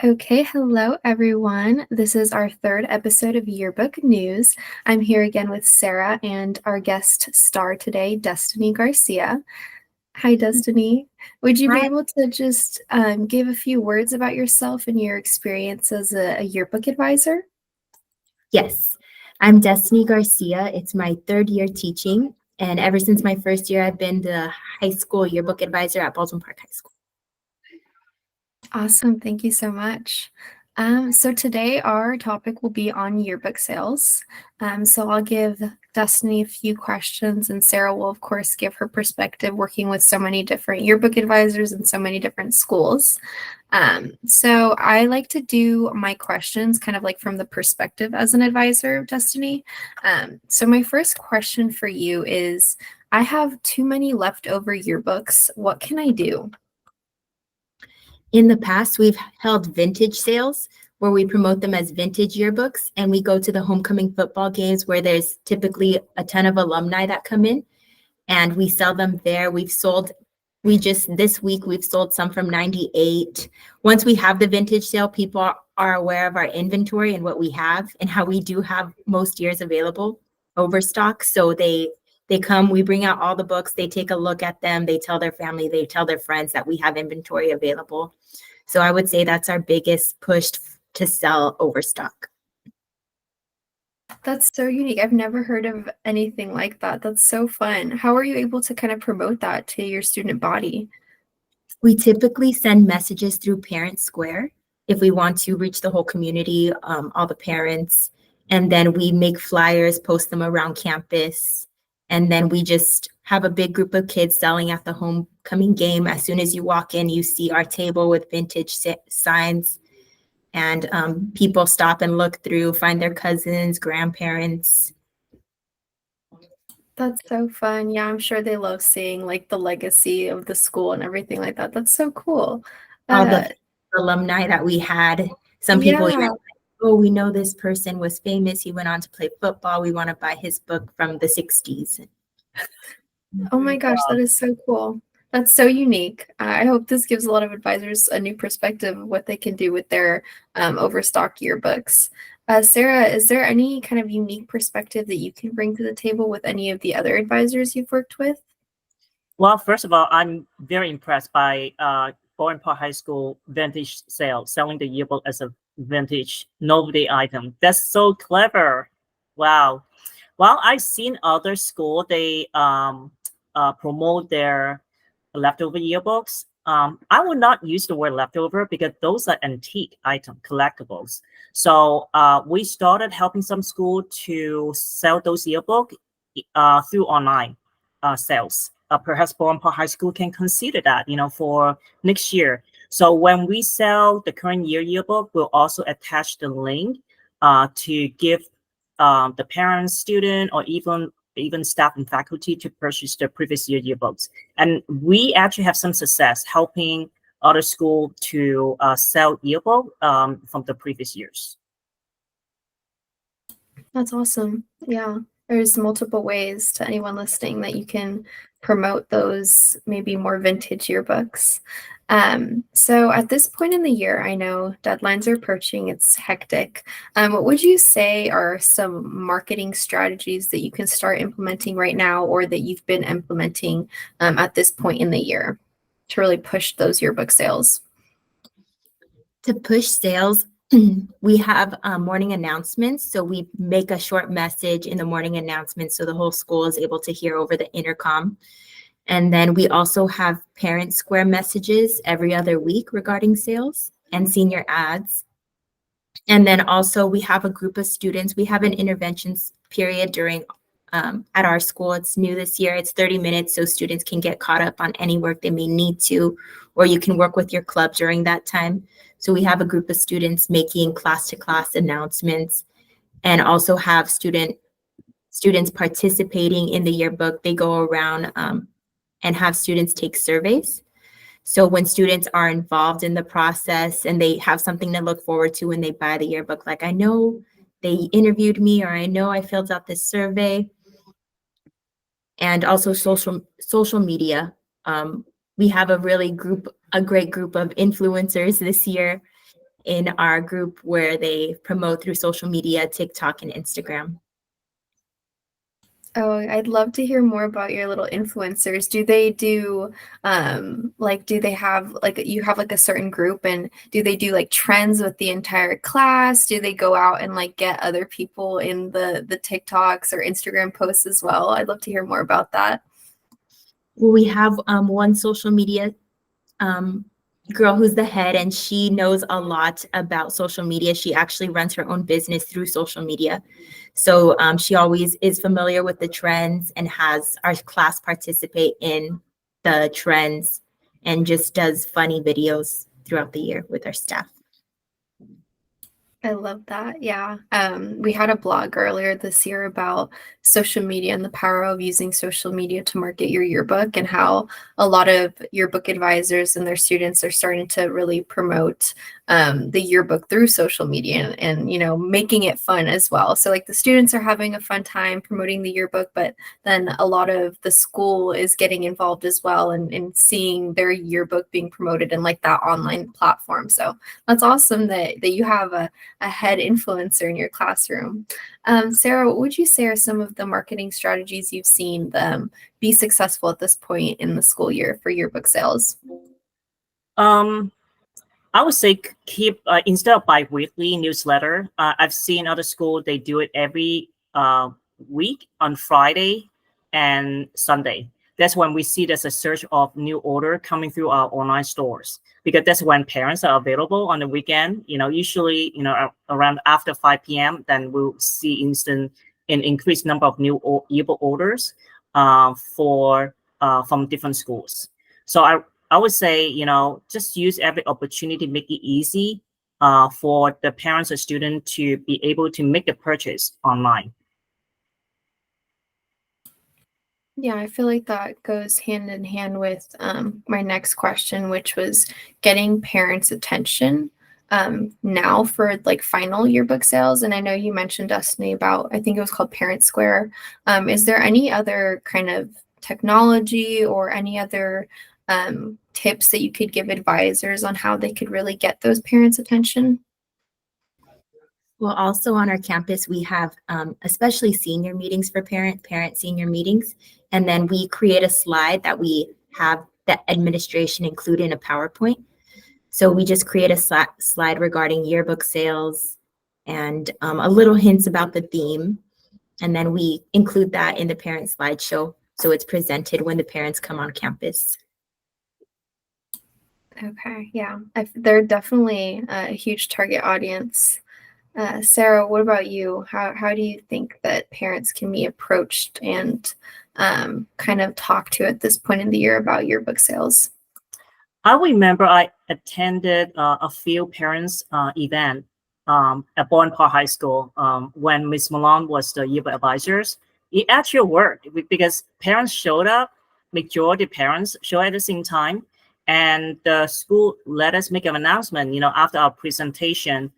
Okay, hello everyone. This is our third episode of Yearbook News. I'm here again with Sarah and our guest star today, Destinee Garcia. Hi, Destinee. Would you be Hi. able to just give a few words about yourself and your experience as a yearbook advisor? Yes, I'm Destinee Garcia. It's my third year teaching, and ever since my first year, I've been the high school yearbook advisor at Baldwin Park High School. Awesome. Thank you so much. So today our topic will be on yearbook sales. So I'll give Destinee a few questions, and Sarah will, of course, give her perspective working with so many different yearbook advisors and so many different schools. So I like to do my questions kind of like from the perspective as an advisor, Destinee. So my first question for you is, I have too many leftover yearbooks. What can I do? In the past, we've held vintage sales where we promote them as vintage yearbooks, and we go to the homecoming football games where there's typically a ton of alumni that come in, and we sell them there. This week, we've sold some from 98. Once we have the vintage sale, people are aware of our inventory and what we have and how we do have most years available overstock. So they come, we bring out all the books, they take a look at them, they tell their family, they tell their friends that we have inventory available. So I would say that's our biggest push to sell overstock. That's so unique. I've never heard of anything like that. That's so fun. How are you able to kind of promote that to your student body? We typically send messages through Parent Square if we want to reach the whole community, all the parents. And then we make flyers, post them around campus. And then we just have a big group of kids selling at the homecoming game. As soon as you walk in, you see our table with vintage signs. And people stop and look through, find their cousins, grandparents. That's so fun. Yeah, I'm sure they love seeing like the legacy of the school and everything like that. That's so cool. All the alumni that we had. Some people even like, oh, we know this person was famous. He went on to play football. We want to buy his book from the 60s. Oh my gosh, that is so cool. That's so unique. I hope this gives a lot of advisors a new perspective of what they can do with their overstocked yearbooks. Sarah, is there any kind of unique perspective that you can bring to the table with any of the other advisors you've worked with? Well, first of all, I'm very impressed by Baldwin Park High School vintage sale, selling the yearbook as a vintage novelty item. That's so clever. Wow. Well, I've seen other schools, they promote their leftover yearbooks. I would not use the word leftover because those are antique item collectibles. So we started helping some school to sell those yearbooks through online sales. Perhaps Baldwin Park High School can consider that, for next year. So when we sell the current year yearbook, we'll also attach the link to give the parents, student, or even staff and faculty to purchase the previous year yearbooks. And we actually have some success helping other schools to sell yearbook from the previous years. That's awesome. Yeah, there's multiple ways to anyone listening that you can promote those maybe more vintage yearbooks. So at this point in the year, I know deadlines are approaching, it's hectic. What would you say are some marketing strategies that you can start implementing right now or that you've been implementing at this point in the year to really push those yearbook sales? To push sales, we have morning announcements. So we make a short message in the morning announcements so the whole school is able to hear over the intercom. And then we also have Parent Square messages every other week regarding sales and senior ads. And then also we have a group of students. We have an interventions period during at our school. It's new this year. It's 30 minutes so students can get caught up on any work they may need to, or you can work with your club during that time. So we have a group of students making class-to-class announcements and also have students participating in the yearbook. They go around and have students take surveys. So when students are involved in the process and they have something to look forward to when they buy the yearbook, like I know they interviewed me or I know I filled out this survey, and also social media. We have a great group of influencers this year in our group where they promote through social media, TikTok and Instagram. Oh, I'd love to hear more about your little influencers. Do they do do they have you have like a certain group, and do they do like trends with the entire class? Do they go out and like get other people in the TikToks or Instagram posts as well? I'd love to hear more about that. Well, we have one social media girl who's the head, and she knows a lot about social media. She actually runs her own business through social media. So she always is familiar with the trends and has our class participate in the trends and just does funny videos throughout the year with our staff. I love that. Yeah. We had a blog earlier this year about social media and the power of using social media to market your yearbook, and how a lot of yearbook advisors and their students are starting to really promote the yearbook through social media, and making it fun as well. So like the students are having a fun time promoting the yearbook, but then a lot of the school is getting involved as well, and seeing their yearbook being promoted in like that online platform. So that's awesome that you have a head influencer in your classroom. Sarah, what would you say are some of the marketing strategies you've seen them be successful at this point in the school year for yearbook sales? I would say keep instead of bi-weekly newsletter. I've seen other schools, they do it every week on Friday and Sunday. That's when we see there's a surge of new order coming through our online stores, because that's when parents are available on the weekend. Usually, around after 5 p.m., then we'll see an increased number of new yearbook orders from different schools. So I would say, just use every opportunity to make it easy for the parents or student to be able to make the purchase online. Yeah, I feel like that goes hand in hand with my next question, which was getting parents' attention now for like final yearbook sales. And I know you mentioned, Destinee, about, I think it was called Parent Square. Is there any other kind of technology or any other tips that you could give advisors on how they could really get those parents' attention? Well, also on our campus, we have especially senior meetings for parent senior meetings. And then we create a slide that we have the administration include in a PowerPoint. So we just create a slide regarding yearbook sales and a little hints about the theme. And then we include that in the parent slideshow. So it's presented when the parents come on campus. Okay, yeah, they're definitely a huge target audience. Sarah, what about you? How do you think that parents can be approached and kind of talk to at this point in the year about yearbook sales? I remember I attended a few parents event at Baldwin Park High School when Ms. Malone was the yearbook advisors. It actually worked because parents showed up, majority of parents showed at the same time, and the school let us make an announcement, after our presentation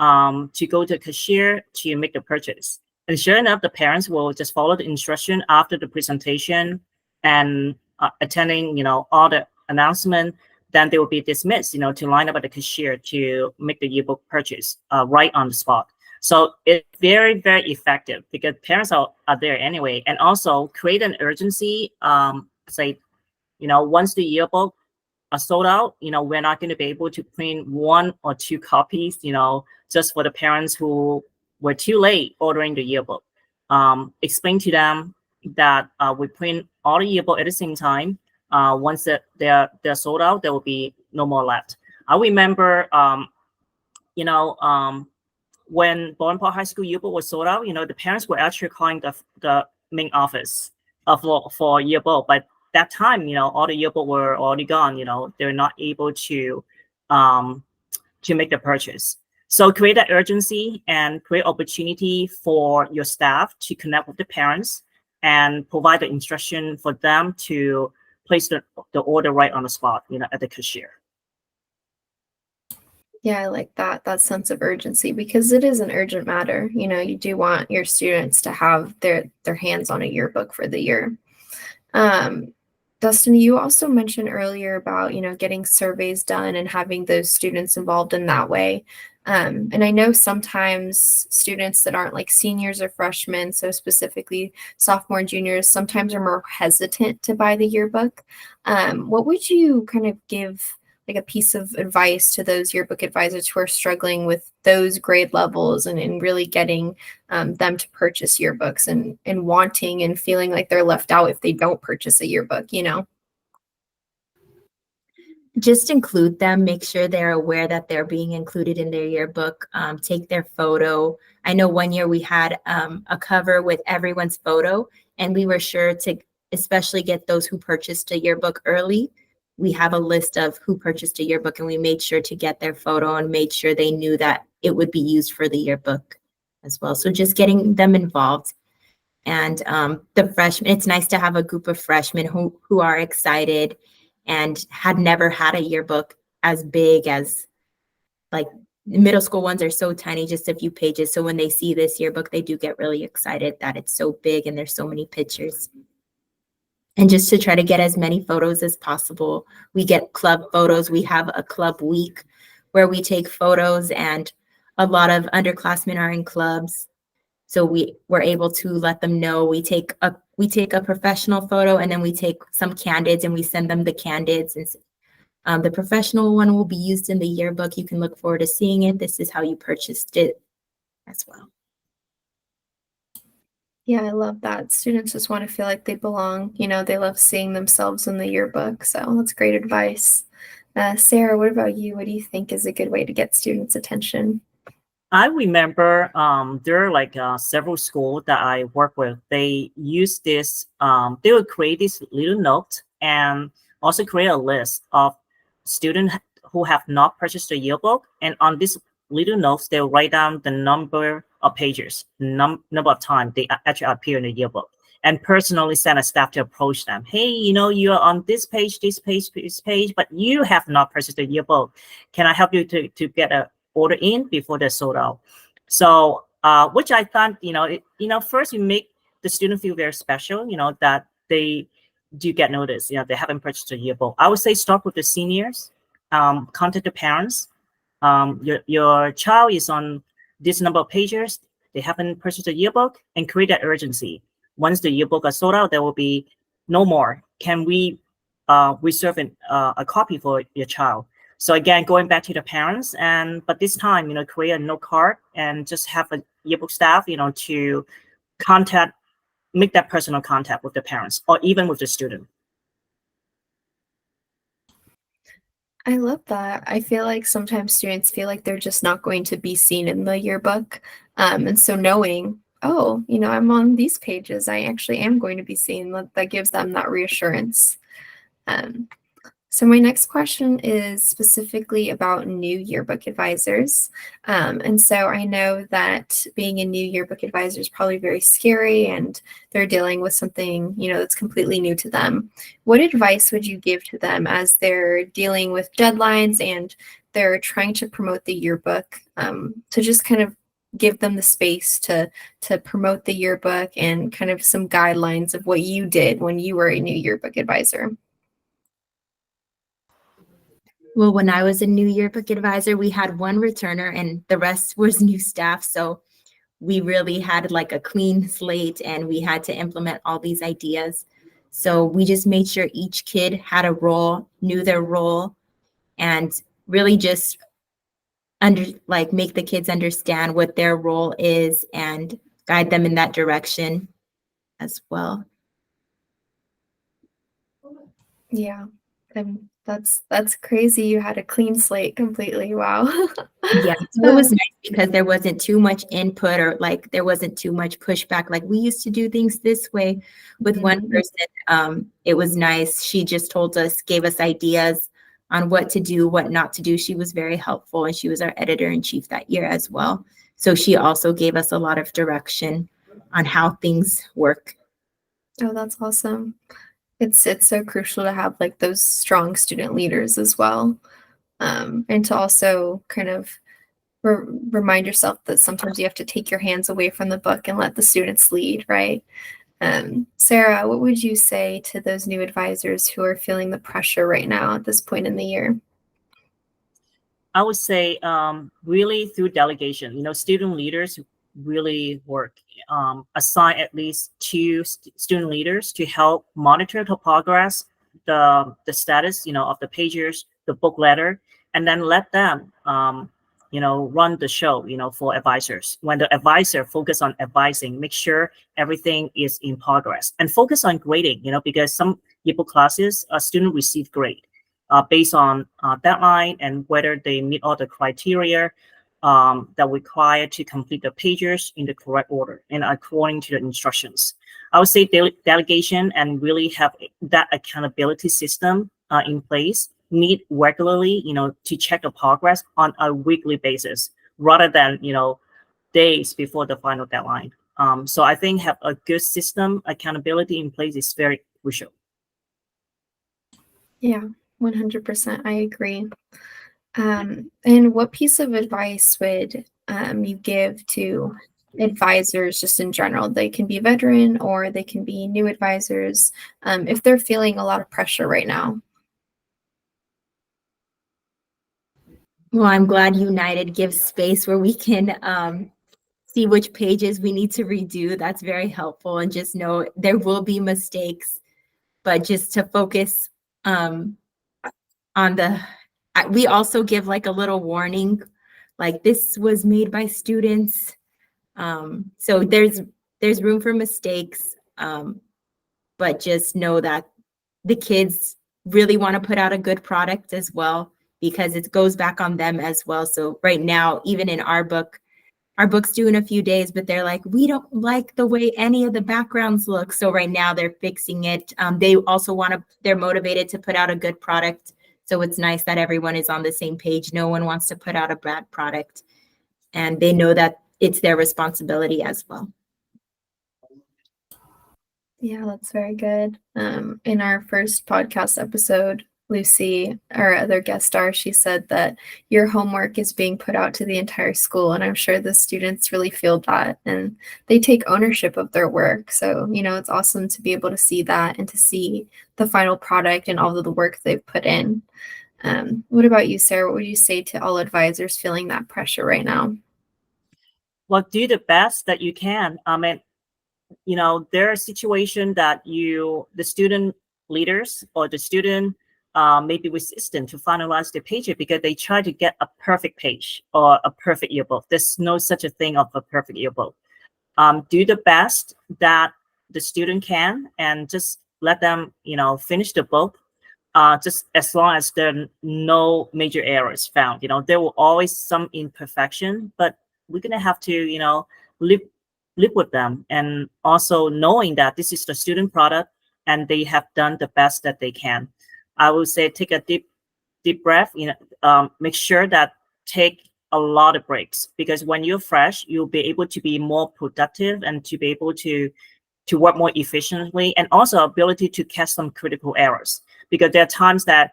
to go to the cashier to make the purchase. And sure enough, the parents will just follow the instruction after the presentation and attending, all the announcement. Then they will be dismissed, to line up at the cashier to make the yearbook purchase right on the spot. So it's very, very effective because parents are there anyway. And also create an urgency, say, once the yearbook are sold out, we're not going to be able to print 1 or 2 copies, just for the parents who were too late ordering the yearbook. Explain to them that we print all the yearbook at the same time. Once they're sold out, there will be no more left. I remember, when Baldwin Park High School yearbook was sold out, the parents were actually calling the main office for yearbook. But that time, all the yearbook were already gone. They're not able to make the purchase. So create that urgency and create opportunity for your staff to connect with the parents and provide the instruction for them to place the order right on the spot, at the cashier. Yeah, I like that sense of urgency, because it is an urgent matter. You do want your students to have their hands on a yearbook for the year. Dustin, you also mentioned earlier about, getting surveys done and having those students involved in that way. And I know sometimes students that aren't like seniors or freshmen, so specifically sophomore and juniors, sometimes are more hesitant to buy the yearbook. What would you kind of give like a piece of advice to those yearbook advisors who are struggling with those grade levels and really getting them to purchase yearbooks and wanting and feeling like they're left out if they don't purchase a yearbook? Just include them, make sure they're aware that they're being included in their yearbook, take their photo. I know one year we had a cover with everyone's photo, and we were sure to especially get those who purchased a yearbook early. We have a list of who purchased a yearbook, and we made sure to get their photo and made sure they knew that it would be used for the yearbook as well. So just getting them involved. And the freshmen, it's nice to have a group of freshmen who are excited and had never had a yearbook as big as, like, middle school ones are so tiny, just a few pages. So when they see this yearbook, they do get really excited that it's so big and there's so many pictures. And just to try to get as many photos as possible. We get club photos. We have a club week where we take photos, and a lot of underclassmen are in clubs. So we were able to let them know we take a professional photo, and then we take some candids and we send them the candids. And the professional one will be used in the yearbook. You can look forward to seeing it. This is how you purchased it as well. Yeah, I love that. Students just want to feel like they belong. They love seeing themselves in the yearbook. So that's great advice. Sarah, what about you? What do you think is a good way to get students' attention? I remember there are like several schools that I work with. They use this, they would create this little note and also create a list of students who have not purchased a yearbook. And on this little notes, they'll write down the number of pages, number of times they actually appear in the yearbook, and personally send a staff to approach them. Hey, you're on this page, but you have not purchased a yearbook. Can I help you to get a order in before they're sold out? So, which I thought, first you make the student feel very special, that they do get noticed. They haven't purchased a yearbook. I would say start with the seniors, contact the parents. Your child is on this number of pages. They haven't purchased a yearbook, and create that urgency. Once the yearbook are sold out, there will be no more. Can we reserve a copy for your child? So again, going back to the parents, but this time, create a note card and just have a yearbook staff, to make that personal contact with the parents or even with the student. I love that. I feel like sometimes students feel like they're just not going to be seen in the yearbook. And so knowing, oh, I'm on these pages, I actually am going to be seen, that gives them that reassurance. So my next question is specifically about new yearbook advisors. And so I know that being a new yearbook advisor is probably very scary, and they're dealing with something, that's completely new to them. What advice would you give to them as they're dealing with deadlines and they're trying to promote the yearbook, to just kind of give them the space to promote the yearbook and kind of some guidelines of what you did when you were a new yearbook advisor? Well, when I was a new yearbook advisor, we had one returner and the rest was new staff. So we really had like a clean slate, and we had to implement all these ideas. So we just made sure each kid had a role, knew their role, and really just make the kids understand what their role is and guide them in that direction as well. Yeah. And that's crazy. You had a clean slate completely. Wow. Yeah, so it was nice because there wasn't too much input, or like there wasn't too much pushback. Like we used to do things this way with one person. It was nice. She just told us, gave us ideas on what to do, what not to do. She was very helpful, and she was our editor-in-chief that year as well. So she also gave us a lot of direction on how things work. Oh, that's awesome. It's so crucial to have like those strong student leaders as well. And to also kind of remind yourself that sometimes you have to take your hands away from the book and let the students lead, right? Sarah, what would you say to those new advisors who are feeling the pressure right now at this point in the year? I would say really through delegation. Student leaders really work. Assign at least two student leaders to help monitor the progress, the status, of the pages, the book letter, and then let them, run the show, for advisors. When the advisor focus on advising, make sure everything is in progress and focus on grading, because some yearbook classes, a student receive grade based on deadline and whether they meet all the criteria that required to complete the pages in the correct order and according to the instructions. I would say delegation and really have that accountability system in place, meet regularly, to check the progress on a weekly basis rather than, days before the final deadline. So I think have a good system, accountability in place is very crucial. Yeah, 100%. I agree. And what piece of advice would you give to advisors just in general? They can be veteran or they can be new advisors if they're feeling a lot of pressure right now. Well, I'm glad United gives space where we can see which pages we need to redo. That's very helpful. And just know there will be mistakes, but just to focus on we also give like a little warning, like this was made by students. So there's room for mistakes, but just know that the kids really want to put out a good product as well, because it goes back on them as well. So right now, even in our book's due in a few days, but they're like, we don't like the way any of the backgrounds look. So right now they're fixing it. They also they're motivated to put out a good product. So it's nice that everyone is on the same page. No one wants to put out a bad product, and they know that it's their responsibility as well. Yeah, that's very good. In our first podcast episode, Lucy, our other guest star, she said that your homework is being put out to the entire school. And I'm sure the students really feel that and they take ownership of their work. So, it's awesome to be able to see that and to see the final product and all of the work they've put in. What about you, Sarah? What would you say to all advisors feeling that pressure right now? Well, do the best that you can. I mean, there are situations that the student leaders or the student may be resistant to finalize the page because they try to get a perfect page or a perfect yearbook. There's no such a thing of a perfect yearbook. Do the best that the student can and just let them, finish the book. Just as long as there are no major errors found, there will always some imperfection, but we're gonna have to, live with them, and also knowing that this is the student product and they have done the best that they can. I would say take a deep breath. Make sure that take a lot of breaks, because when you're fresh, you'll be able to be more productive and to be able to work more efficiently, and also ability to catch some critical errors, because there are times that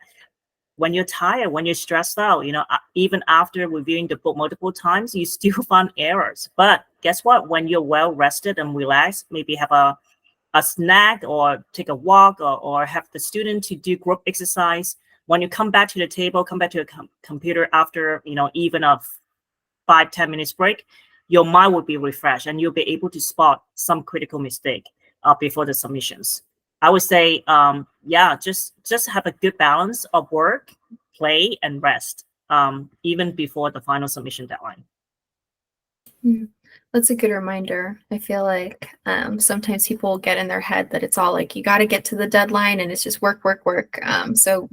when you're tired, when you're stressed out, even after reviewing the book multiple times, you still find errors. But guess what? When you're well rested and relaxed, maybe have a snack or take a walk, or have the student to do group exercise. When you come back to the table, come back to the computer after, even a 5-10 minutes break, your mind will be refreshed and you'll be able to spot some critical mistake before the submissions. I would say, just have a good balance of work, play, and rest, even before the final submission deadline. That's a good reminder. I feel like sometimes people get in their head that it's all like you got to get to the deadline and it's just work. So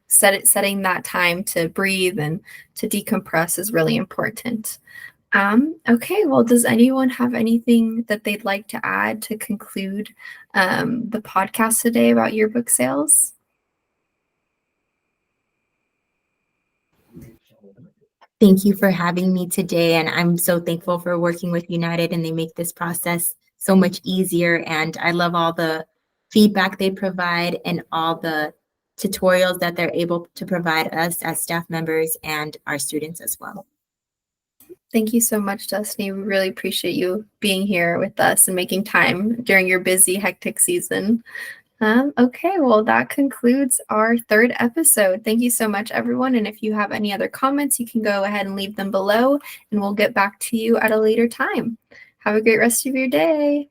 setting that time to breathe and to decompress is really important. Okay, well, does anyone have anything that they'd like to add to conclude the podcast today about yearbook sales? Thank you for having me today. And I'm so thankful for working with United, and they make this process so much easier. And I love all the feedback they provide and all the tutorials that they're able to provide us as staff members and our students as well. Thank you so much, Destiny. We really appreciate you being here with us and making time during your busy, hectic season. Okay, well, that concludes our third episode. Thank you so much, everyone. And if you have any other comments, you can go ahead and leave them below, and we'll get back to you at a later time. Have a great rest of your day.